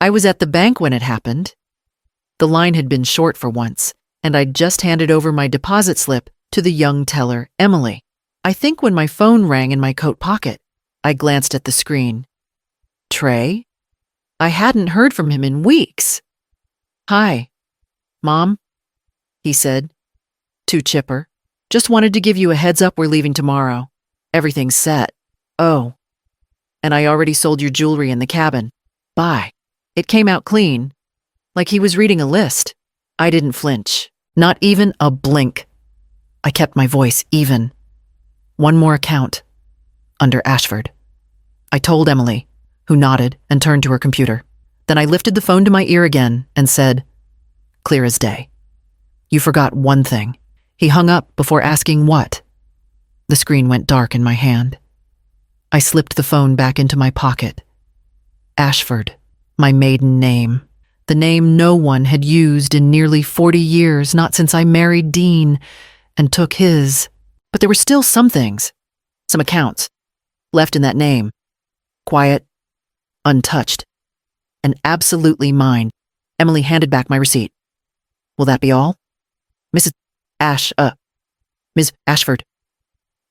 I was at the bank when it happened. The line had been short for once, and I'd just handed over my deposit slip to the young teller, Emily. I think when my phone rang in my coat pocket, I glanced at the screen. Trey? I hadn't heard from him in weeks. Hi, Mom, he said, too chipper. Just wanted to give you a heads up we're leaving tomorrow. Everything's set. Oh, and I already sold your jewelry in the cabin. Bye. It came out clean, like he was reading a list. I didn't flinch, not even a blink. I kept my voice even. One more account, under Ashford. I told Emily, who nodded and turned to her computer. Then I lifted the phone to my ear again and said, clear as day. You forgot one thing. He hung up before asking what. The screen went dark in my hand. I slipped the phone back into my pocket. Ashford, my maiden name. The name no one had used in nearly 40 years, not since I married Dean and took his. But there were still some things, some accounts, left in that name. Quiet, untouched, and absolutely mine. Emily handed back my receipt. Will that be all? Ms. Ashford.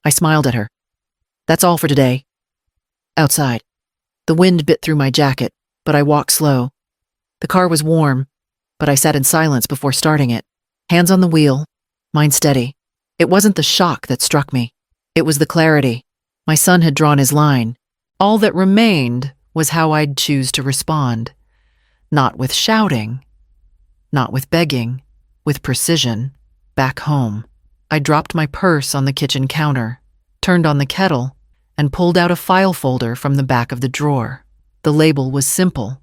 I smiled at her. That's all for today. Outside. The wind bit through my jacket, but I walked slow. The car was warm, but I sat in silence before starting it. Hands on the wheel, mind steady. It wasn't the shock that struck me. It was the clarity. My son had drawn his line. All that remained was how I'd choose to respond. Not with shouting, not with begging, with precision. Back home, I dropped my purse on the kitchen counter, turned on the kettle, and pulled out a file folder from the back of the drawer. The label was simple.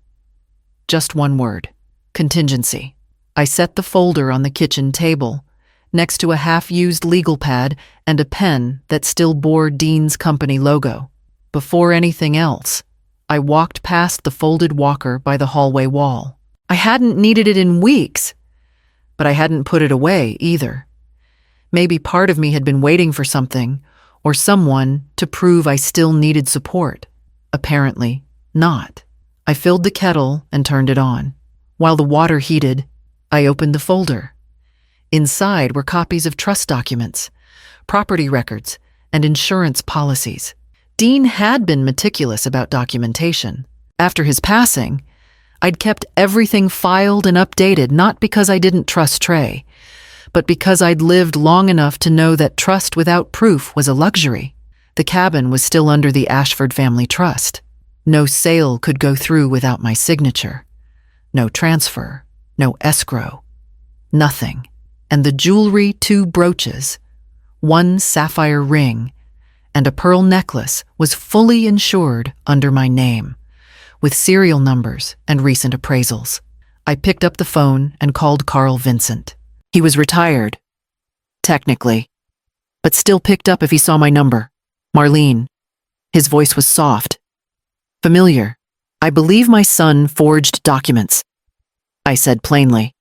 Just one word: contingency. I set the folder on the kitchen table, next to a half-used legal pad and a pen that still bore Dean's company logo. Before anything else, I walked past the folded walker by the hallway wall. I hadn't needed it in weeks, but I hadn't put it away either. Maybe part of me had been waiting for something or someone to prove I still needed support. Apparently not. I filled the kettle and turned it on. While the water heated, I opened the folder. Inside were copies of trust documents, property records, and insurance policies. Dean had been meticulous about documentation. After his passing, I'd kept everything filed and updated, not because I didn't trust Trey, but because I'd lived long enough to know that trust without proof was a luxury. The cabin was still under the Ashford family trust. No sale could go through without my signature. No transfer, no escrow, nothing. And the jewelry, 2 brooches, 1 sapphire ring, and a pearl necklace was fully insured under my name, with serial numbers and recent appraisals. I picked up the phone and called Carl Vincent. He was retired, technically, but still picked up if he saw my number. Marlene. His voice was soft, familiar. I believe my son forged documents, I said plainly,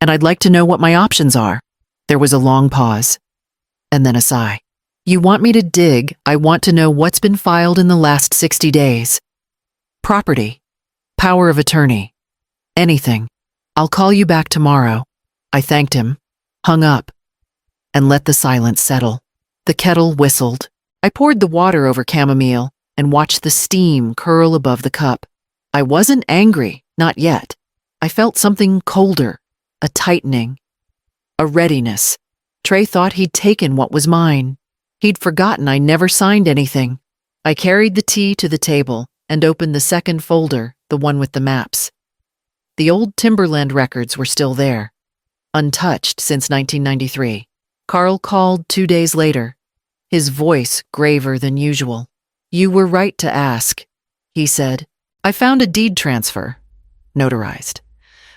and I'd like to know what my options are. There was a long pause, and then a sigh. You want me to dig? I want to know what's been filed in the last 60 days. Property, power of attorney, anything. I'll call you back tomorrow. I thanked him, hung up, and let the silence settle. The kettle whistled. I poured the water over chamomile and watched the steam curl above the cup. I wasn't angry, not yet. I felt something colder, a tightening, a readiness. Trey thought he'd taken what was mine. He'd forgotten I never signed anything. I carried the tea to the table and opened the second folder, the one with the maps. The old Timberland records were still there, untouched since 1993. Carl called 2 days later, his voice graver than usual. You were right to ask, he said. I found a deed transfer, notarized,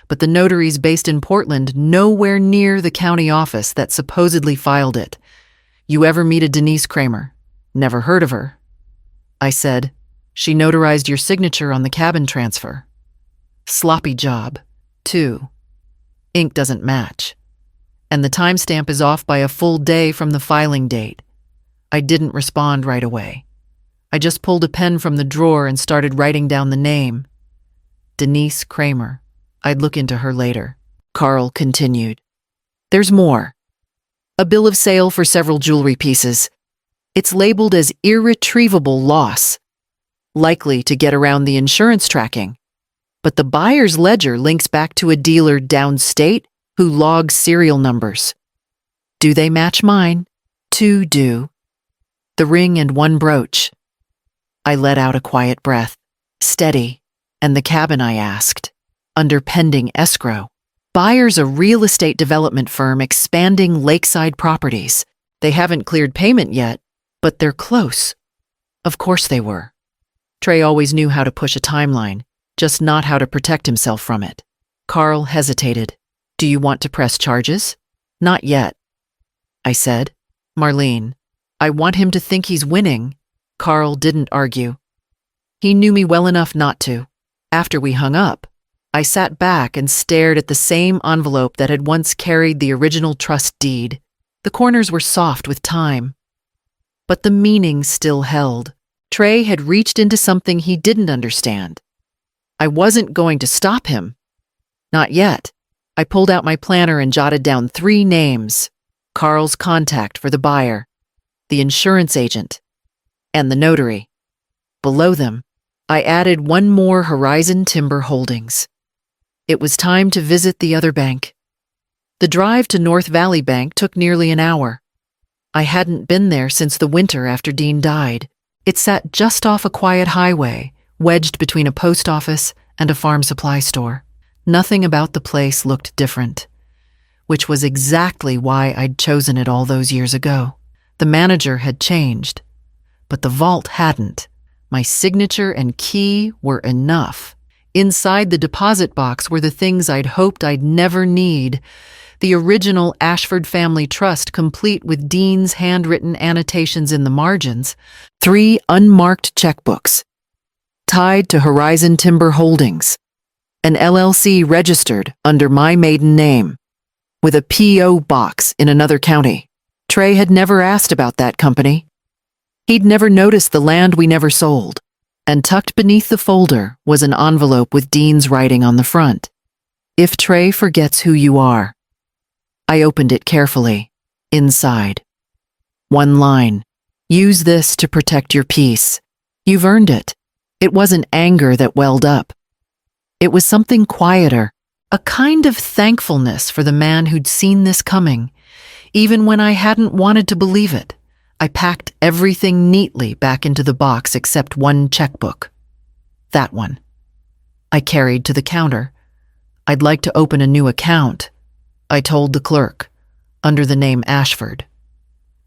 but the notary's based in Portland, nowhere near the county office that supposedly filed it. You ever meet a Denise Kramer? Never heard of her. I said, she notarized your signature on the cabin transfer. Sloppy job, too. Ink doesn't match. And the timestamp is off by a full day from the filing date. I didn't respond right away. I just pulled a pen from the drawer and started writing down the name. Denise Kramer. I'd look into her later. Carl continued. There's more. A bill of sale for several jewelry pieces. It's labeled as irretrievable loss, likely to get around the insurance tracking. But the buyer's ledger links back to a dealer downstate who logs serial numbers. Do they match mine? 2 do. The ring and 1 brooch. I let out a quiet breath. Steady. And the cabin, I asked. Under pending escrow. Buyer's a real estate development firm expanding lakeside properties. They haven't cleared payment yet, but they're close. Of course they were. Trey always knew how to push a timeline, just not how to protect himself from it. Carl hesitated. Do you want to press charges? Not yet. I said. Marlene, I want him to think he's winning. Carl didn't argue. He knew me well enough not to. After we hung up, I sat back and stared at the same envelope that had once carried the original trust deed. The corners were soft with time. But the meaning still held. Trey had reached into something he didn't understand. I wasn't going to stop him. Not yet. I pulled out my planner and jotted down 3 names. Carl's contact for the buyer, the insurance agent, and the notary. Below them, I added 1 more Horizon Timber Holdings. It was time to visit the other bank. The drive to North Valley Bank took nearly an hour. I hadn't been there since the winter after Dean died. It sat just off a quiet highway, wedged between a post office and a farm supply store. Nothing about the place looked different, which was exactly why I'd chosen it all those years ago. The manager had changed, but the vault hadn't. My signature and key were enough. Inside the deposit box were the things I'd hoped I'd never need. The original Ashford Family Trust, complete with Dean's handwritten annotations in the margins, 3 unmarked checkbooks, tied to Horizon Timber Holdings, an LLC registered under my maiden name, with a P.O. box in another county. Trey had never asked about that company. He'd never noticed the land we never sold. And tucked beneath the folder was an envelope with Dean's writing on the front. If Trey forgets who you are. I opened it carefully. Inside. 1 line. Use this to protect your peace. You've earned it. It wasn't anger that welled up. It was something quieter, a kind of thankfulness for the man who'd seen this coming, even when I hadn't wanted to believe it. I packed everything neatly back into the box except 1 checkbook. That one. I carried to the counter. I'd like to open a new account, I told the clerk, under the name Ashford.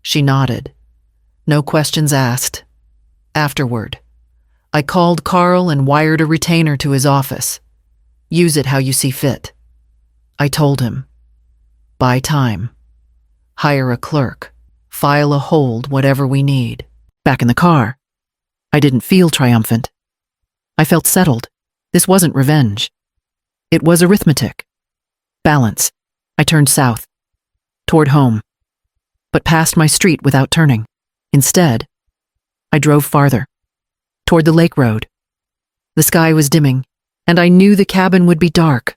She nodded. No questions asked. Afterward, I called Carl and wired a retainer to his office. Use it how you see fit. I told him. Buy time. Hire a clerk. File a hold, whatever we need. Back in the car, I didn't feel triumphant. I felt settled. This wasn't revenge. It was arithmetic. Balance. I turned south, toward home, but passed my street without turning. Instead, I drove farther, toward the lake road. The sky was dimming, and I knew the cabin would be dark.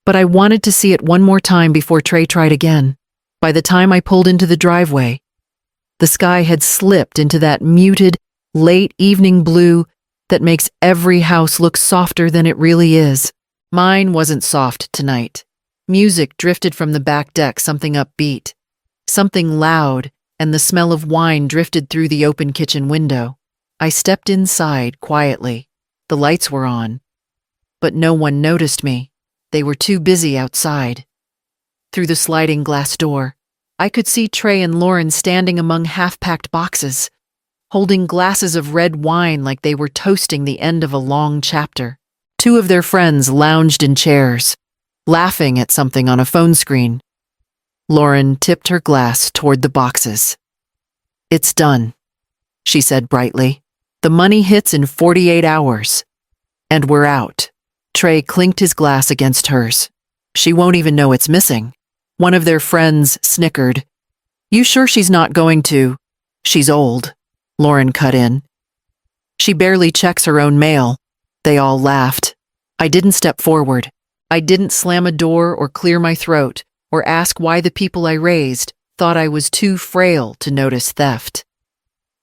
But I wanted to see it one more time before Trey tried again. By the time I pulled into the driveway, the sky had slipped into that muted, late evening blue that makes every house look softer than it really is. Mine wasn't soft tonight. Music drifted from the back deck, something upbeat, something loud, and the smell of wine drifted through the open kitchen window. I stepped inside quietly. The lights were on, but no one noticed me. They were too busy outside. Through the sliding glass door, I could see Trey and Lauren standing among half-packed boxes, holding glasses of red wine like they were toasting the end of a long chapter. 2 of their friends lounged in chairs, laughing at something on a phone screen. Lauren tipped her glass toward the boxes. It's done, she said brightly. The money hits in 48 hours. And we're out. Trey clinked his glass against hers. She won't even know it's missing. One of their friends snickered. You sure she's not going to? She's old, Lauren cut in. She barely checks her own mail. They all laughed. I didn't step forward. I didn't slam a door or clear my throat or ask why the people I raised thought I was too frail to notice theft.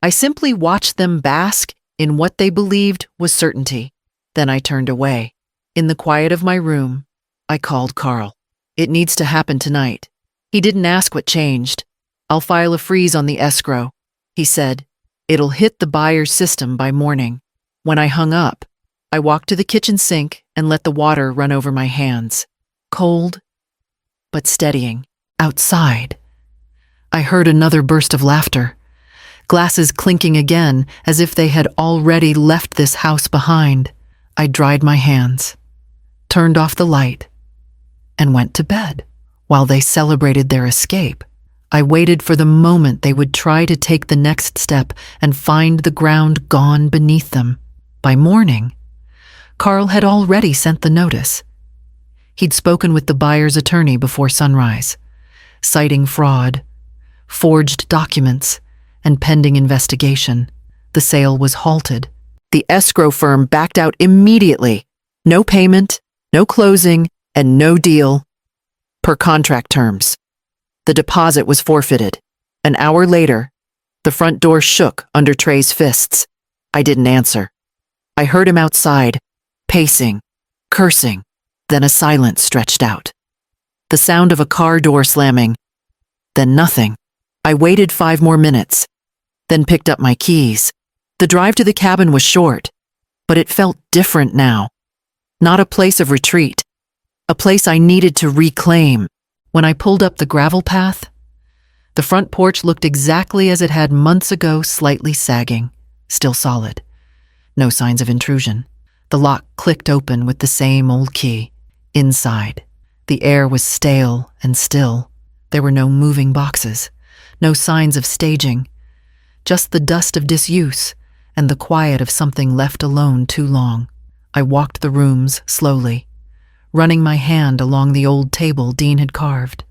I simply watched them bask in what they believed was certainty. Then I turned away. In the quiet of my room, I called Carl. It needs to happen tonight. He didn't ask what changed. I'll file a freeze on the escrow, he said. It'll hit the buyer's system by morning. When I hung up, I walked to the kitchen sink and let the water run over my hands. Cold, but steadying. Outside, I heard another burst of laughter. Glasses clinking again, as if they had already left this house behind. I dried my hands, turned off the light, and went to bed. While they celebrated their escape, I waited for the moment they would try to take the next step and find the ground gone beneath them. By morning, Carl had already sent the notice. He'd spoken with the buyer's attorney before sunrise, citing fraud, forged documents, and pending investigation. The sale was halted. The escrow firm backed out immediately. No payment, no closing, and no deal. Per contract terms. The deposit was forfeited. An hour later, the front door shook under Trey's fists. I didn't answer. I heard him outside, pacing, cursing, then a silence stretched out. The sound of a car door slamming, then nothing. I waited 5 more minutes, then picked up my keys. The drive to the cabin was short, but it felt different now. Not a place of retreat, a place I needed to reclaim. When I pulled up the gravel path, the front porch looked exactly as it had months ago, slightly sagging, still solid. No signs of intrusion. The lock clicked open with the same old key. Inside, the air was stale and still. There were no moving boxes, no signs of staging, just the dust of disuse and the quiet of something left alone too long. I walked the rooms slowly, running my hand along the old table Dean had carved,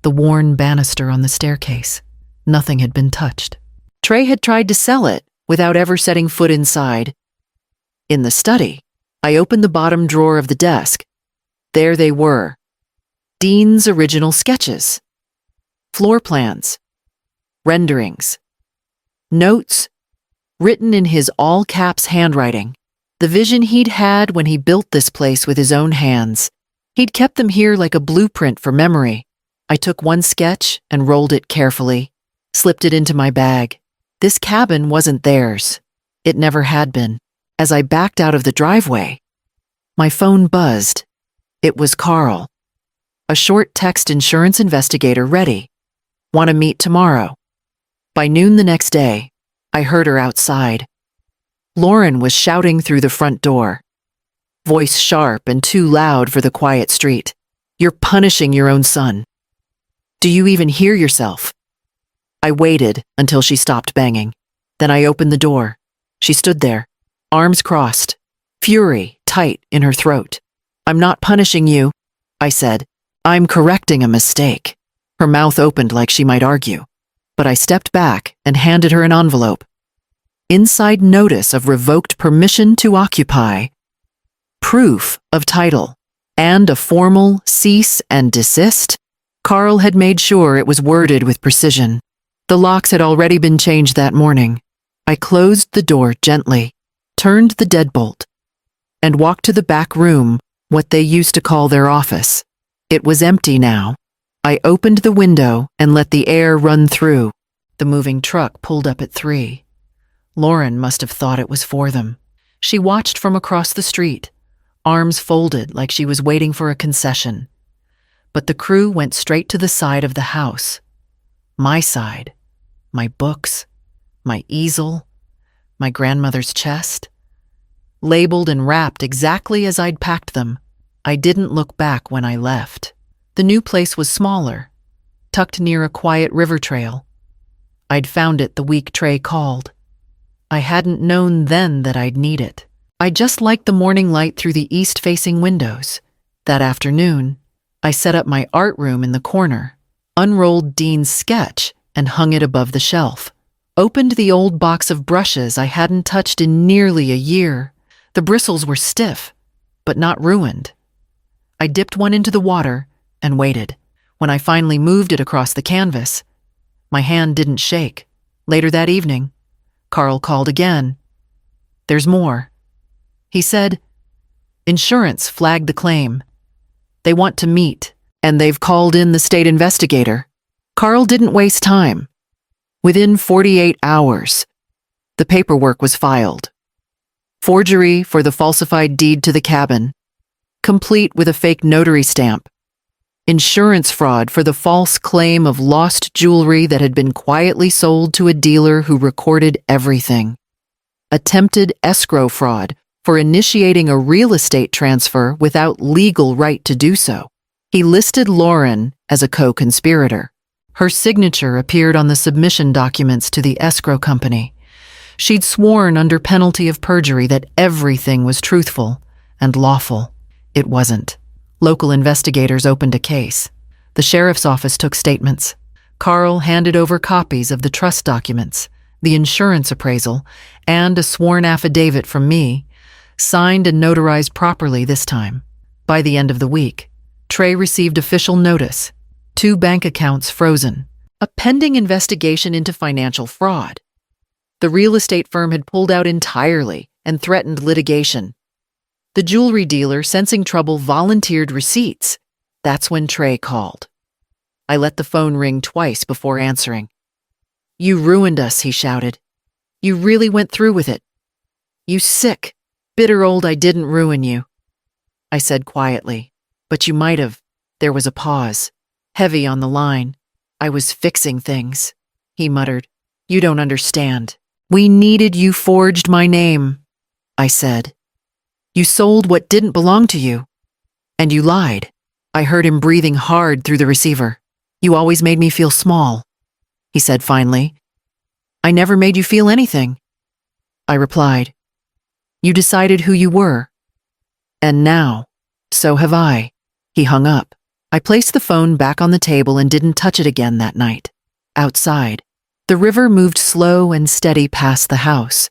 the worn banister on the staircase. Nothing had been touched. Trey had tried to sell it without ever setting foot inside. In the study, I opened the bottom drawer of the desk. There they were. Dean's original sketches, floor plans, renderings, notes written in his all-caps handwriting. The vision he'd had when he built this place with his own hands. He'd kept them here like a blueprint for memory. I took one sketch and rolled it carefully, slipped it into my bag. This cabin wasn't theirs. It never had been. As I backed out of the driveway, my phone buzzed. It was Carl. A short text: insurance investigator ready. Want to meet tomorrow. By noon the next day, I heard her outside. Lauren was shouting through the front door, voice sharp and too loud for the quiet street. You're punishing your own son. Do you even hear yourself? I waited until she stopped banging. Then I opened the door. She stood there, arms crossed, fury tight in her throat. I'm not punishing you, I said. I'm correcting a mistake. Her mouth opened like she might argue, but I stepped back and handed her an envelope. Inside notice of revoked permission to occupy, proof of title, and a formal cease and desist. Carl had made sure it was worded with precision. The locks had already been changed that morning. I closed the door gently, turned the deadbolt, and walked to the back room, what they used to call their office. It was empty now. I opened the window and let the air run through. The moving truck pulled up at 3. Lauren must have thought it was for them. She watched from across the street, arms folded like she was waiting for a concession. But the crew went straight to the side of the house. My side, my books, my easel, my grandmother's chest, labeled and wrapped exactly as I'd packed them. I didn't look back when I left. The new place was smaller, tucked near a quiet river trail. I'd found it the week Trey called. I hadn't known then that I'd need it. I just liked the morning light through the east-facing windows. That afternoon, I set up my art room in the corner, unrolled Dean's sketch and hung it above the shelf, opened the old box of brushes I hadn't touched in nearly a year. The bristles were stiff, but not ruined. I dipped one into the water and waited. When I finally moved it across the canvas, my hand didn't shake. Later that evening, Carl called again. "There's more." He said, "Insurance flagged the claim. They want to meet, and they've called in the state investigator." Carl didn't waste time. Within 48 hours, the paperwork was filed. Forgery for the falsified deed to the cabin, complete with a fake notary stamp. Insurance fraud for the false claim of lost jewelry that had been quietly sold to a dealer who recorded everything. Attempted escrow fraud for initiating a real estate transfer without legal right to do so. He listed Lauren as a co-conspirator. Her signature appeared on the submission documents to the escrow company. She'd sworn under penalty of perjury that everything was truthful and lawful. It wasn't. Local investigators opened a case. The sheriff's office took statements. Carl handed over copies of the trust documents, the insurance appraisal, and a sworn affidavit from me, signed and notarized properly this time. By the end of the week, Trey received official notice. 2 bank accounts frozen. A pending investigation into financial fraud. The real estate firm had pulled out entirely and threatened litigation. The jewelry dealer, sensing trouble, volunteered receipts. That's when Trey called. I let the phone ring twice before answering. "You ruined us," he shouted. "You really went through with it. You sick, bitter old I didn't ruin you." I said quietly, "But you might have." There was a pause, heavy on the line. "I was fixing things," he muttered. "You don't understand. We needed you forged my name," I said. "You sold what didn't belong to you. And you lied." I heard him breathing hard through the receiver. "You always made me feel small," he said finally. "I never made you feel anything," I replied. "You decided who you were. And now, so have I." He hung up. I placed the phone back on the table and didn't touch it again that night. Outside, the river moved slow and steady past the house.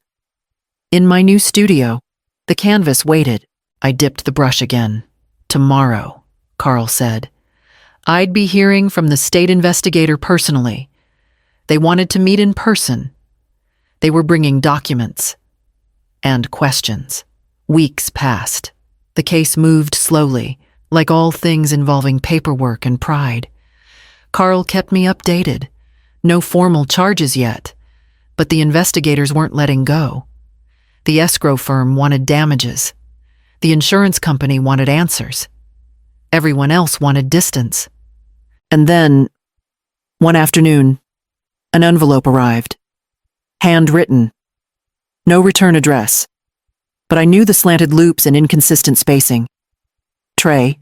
In my new studio, the canvas waited. I dipped the brush again. "Tomorrow," Carl said. "I'd be hearing from the state investigator personally. They wanted to meet in person. They were bringing documents and questions." Weeks passed. The case moved slowly, like all things involving paperwork and pride. Carl kept me updated. No formal charges yet, but the investigators weren't letting go. The escrow firm wanted damages. The insurance company wanted answers. Everyone else wanted distance. And then, one afternoon, an envelope arrived. Handwritten. No return address. But I knew the slanted loops and inconsistent spacing. Trey.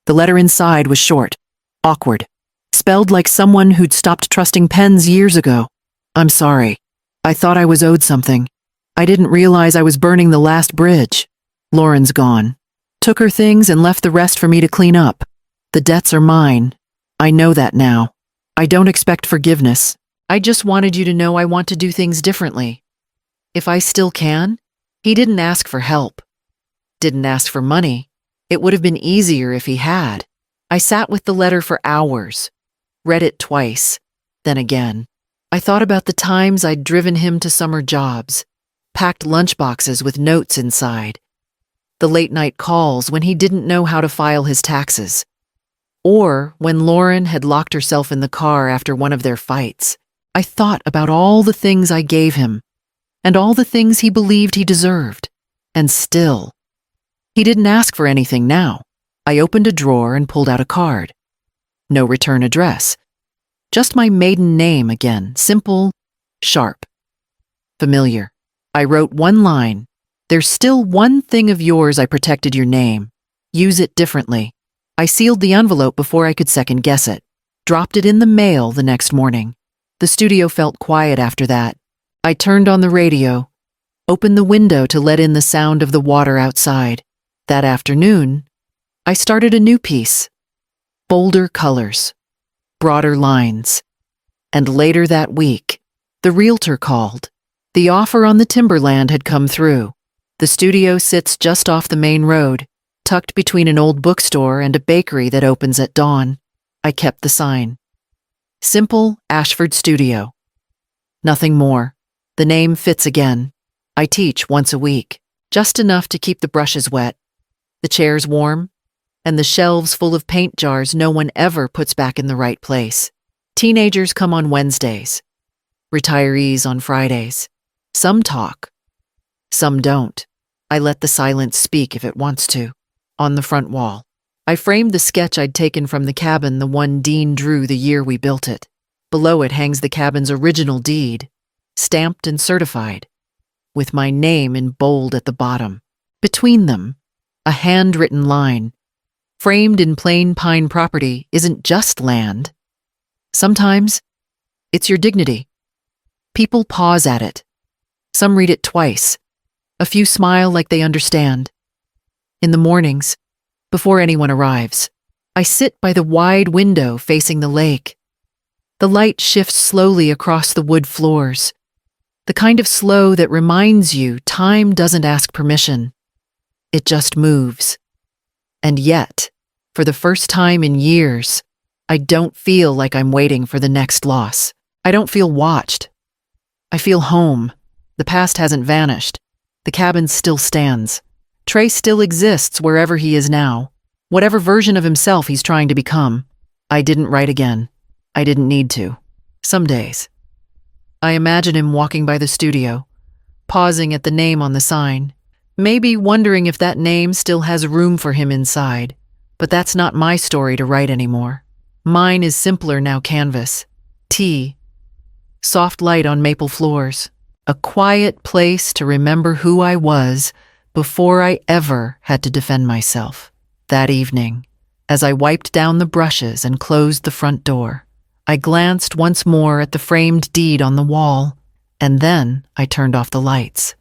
The letter inside was short, awkward, spelled like someone who'd stopped trusting pens years ago. "I'm sorry. I thought I was owed something. I didn't realize I was burning the last bridge. Lauren's gone. Took her things and left the rest for me to clean up. The debts are mine. I know that now. I don't expect forgiveness. I just wanted you to know I want to do things differently. If I still can." He didn't ask for help. Didn't ask for money. It would have been easier if he had. I sat with the letter for hours. Read it twice, then again. I thought about the times I'd driven him to summer jobs, packed lunchboxes with notes inside. The late-night calls when he didn't know how to file his taxes. Or when Lauren had locked herself in the car after one of their fights. I thought about all the things I gave him, and all the things he believed he deserved. And still, he didn't ask for anything now. I opened a drawer and pulled out a card. No return address. Just my maiden name again, simple, sharp, familiar. I wrote one line. "There's still one thing of yours I protected your name. Use it differently." I sealed the envelope before I could second guess it. Dropped it in the mail the next morning. The studio felt quiet after that. I turned on the radio, opened the window to let in the sound of the water outside. That afternoon, I started a new piece. Bolder colors, broader lines. And later that week, the realtor called. The offer on the timberland had come through. The studio sits just off the main road, tucked between an old bookstore and a bakery that opens at dawn. I kept the sign. Simple Ashford Studio. Nothing more. The name fits again. I teach once a week, just enough to keep the brushes wet, the chairs warm, and the shelves full of paint jars no one ever puts back in the right place. Teenagers come on Wednesdays, retirees on Fridays. Some talk, some don't. I let the silence speak if it wants to. On the front wall, I framed the sketch I'd taken from the cabin, the one Dean drew the year we built it. Below it hangs the cabin's original deed, stamped and certified, with my name in bold at the bottom. Between them, a handwritten line. Framed in plain pine property isn't just land. Sometimes, it's your dignity. People pause at it. Some read it twice. A few smile like they understand. In the mornings, before anyone arrives, I sit by the wide window facing the lake. The light shifts slowly across the wood floors, the kind of slow that reminds you time doesn't ask permission. It just moves. And yet, for the first time in years, I don't feel like I'm waiting for the next loss. I don't feel watched. I feel home. The past hasn't vanished. The cabin still stands. Trey still exists wherever he is now, whatever version of himself he's trying to become. I didn't write again. I didn't need to. Some days. I imagine him walking by the studio, pausing at the name on the sign, maybe wondering if that name still has room for him inside. But that's not my story to write anymore. Mine is simpler now. Canvas, tea, soft light on maple floors, a quiet place to remember who I was before I ever had to defend myself. That evening, as I wiped down the brushes and closed the front door, I glanced once more at the framed deed on the wall, and then I turned off the lights.